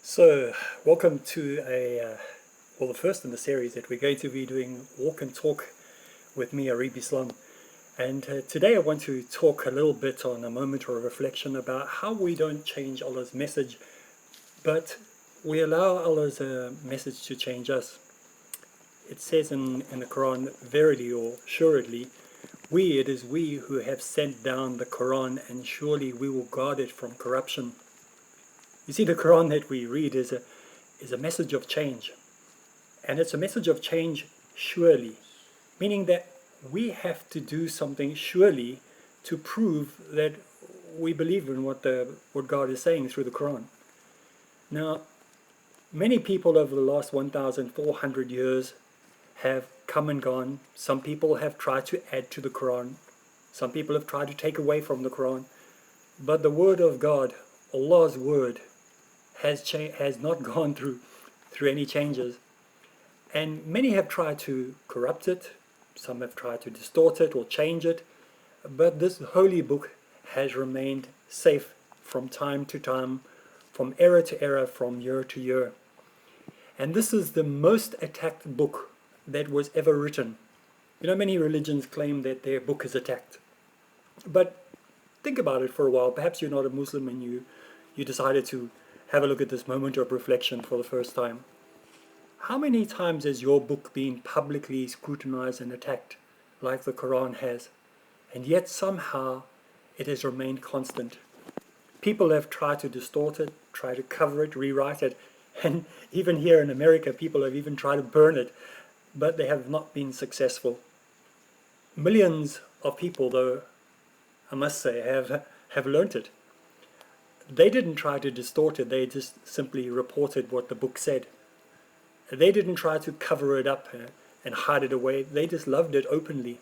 So, welcome to the first in the series that we're going to be doing Walk and Talk with me, Areeb. And today I want to talk a little bit on a moment of reflection about how we don't change Allah's message, but we allow Allah's message to change us. It says in the Quran, verily or assuredly, it is we who have sent down the Quran, and surely we will guard it from corruption. You see, the Quran that we read is a message of change. And it's a message of change surely, meaning that we have to do something surely to prove that we believe in what God is saying through the Quran. Now, many people over the last 1,400 years have come and gone. Some people have tried to add to the Quran. Some people have tried to take away from the Quran. But the Word of God, Allah's Word, has not gone through any changes. And many have tried to corrupt it. Some have tried to distort it or change it. But this holy book has remained safe from time to time, from era to era, from year to year. And this is the most attacked book that was ever written. You know, many religions claim that their book is attacked. But think about it for a while. Perhaps you're not a Muslim and you decided to have a look at this moment of reflection for the first time. How many times has your book been publicly scrutinized and attacked, like the Quran has? And yet somehow it has remained constant. People have tried to distort it, try to cover it, rewrite it, and even here in America, people have even tried to burn it, but they have not been successful. Millions of people, though, I must say, have learnt it. They didn't try to distort it, they just simply reported what the book said. They didn't try to cover it up and hide it away, they just loved it openly.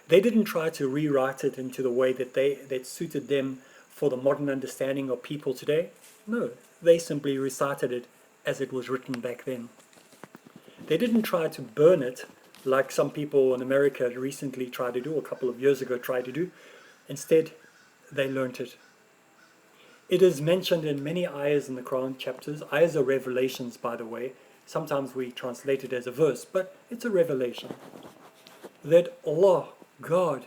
They didn't try to rewrite it into the way that suited them for the modern understanding of people today. No, they simply recited it as it was written back then. They didn't try to burn it like some people in America recently tried to do, a couple of years ago tried to do. Instead, they learnt it. It is mentioned in many ayahs in the Quran chapters. Ayahs are revelations, by the way. Sometimes we translate it as a verse, but it's a revelation. That Allah, God,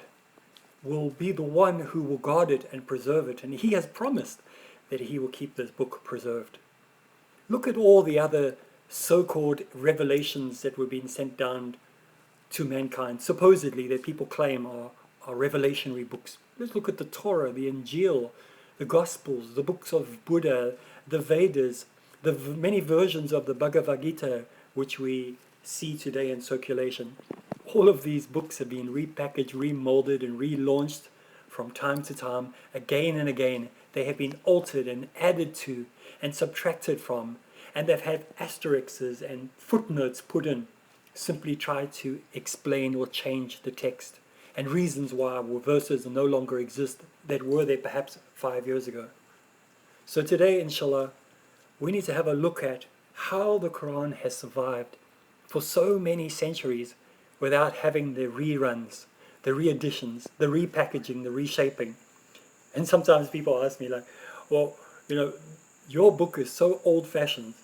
will be the one who will guard it and preserve it. And He has promised that He will keep this book preserved. Look at all the other so-called revelations that were being sent down to mankind, supposedly that people claim are revelationary books. Let's look at the Torah, the Injil, the Gospels, the books of Buddha, the Vedas, the many versions of the Bhagavad Gita, which we see today in circulation. All of these books have been repackaged, remolded, and relaunched from time to time, again and again. They have been altered and added to and subtracted from, and they've had asterisks and footnotes put in, simply try to explain or change the text, and reasons why verses no longer exist that were there perhaps 5 years ago. So today, inshallah, we need to have a look at how the Quran has survived for so many centuries without having the reruns, the re-editions, the repackaging, the reshaping. And sometimes people ask me like, well, your book is so old-fashioned.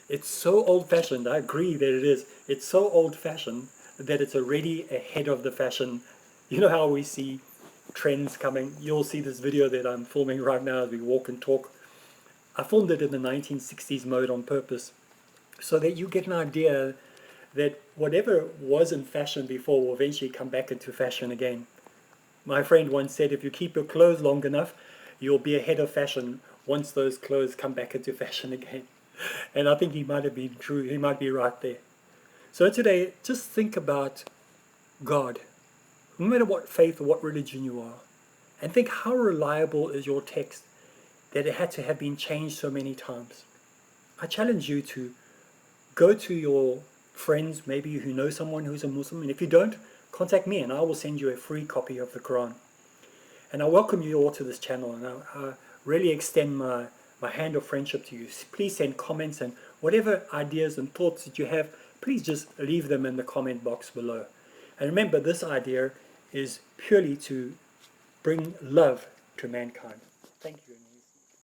It's so old-fashioned. I agree that it is. It's so old-fashioned that it's already ahead of the fashion. You know how we see trends coming? You'll see this video that I'm filming right now as we walk and talk. I filmed it in the 1960s mode on purpose so that you get an idea that whatever was in fashion before will eventually come back into fashion again. My friend once said, if you keep your clothes long enough, you'll be ahead of fashion once those clothes come back into fashion again. And I think he might have been true. He might be right there. So today, just think about God. No matter what faith or what religion you are, and think how reliable is your text that it had to have been changed so many times. I challenge you to go to your friends, maybe who know someone who's a Muslim, and if you don't, contact me and I will send you a free copy of the Quran. And I welcome you all to this channel, and I really extend my hand of friendship to you. Please send comments, and whatever ideas and thoughts that you have, please just leave them in the comment box below. And remember, this idea is purely to bring love to mankind. Thank you.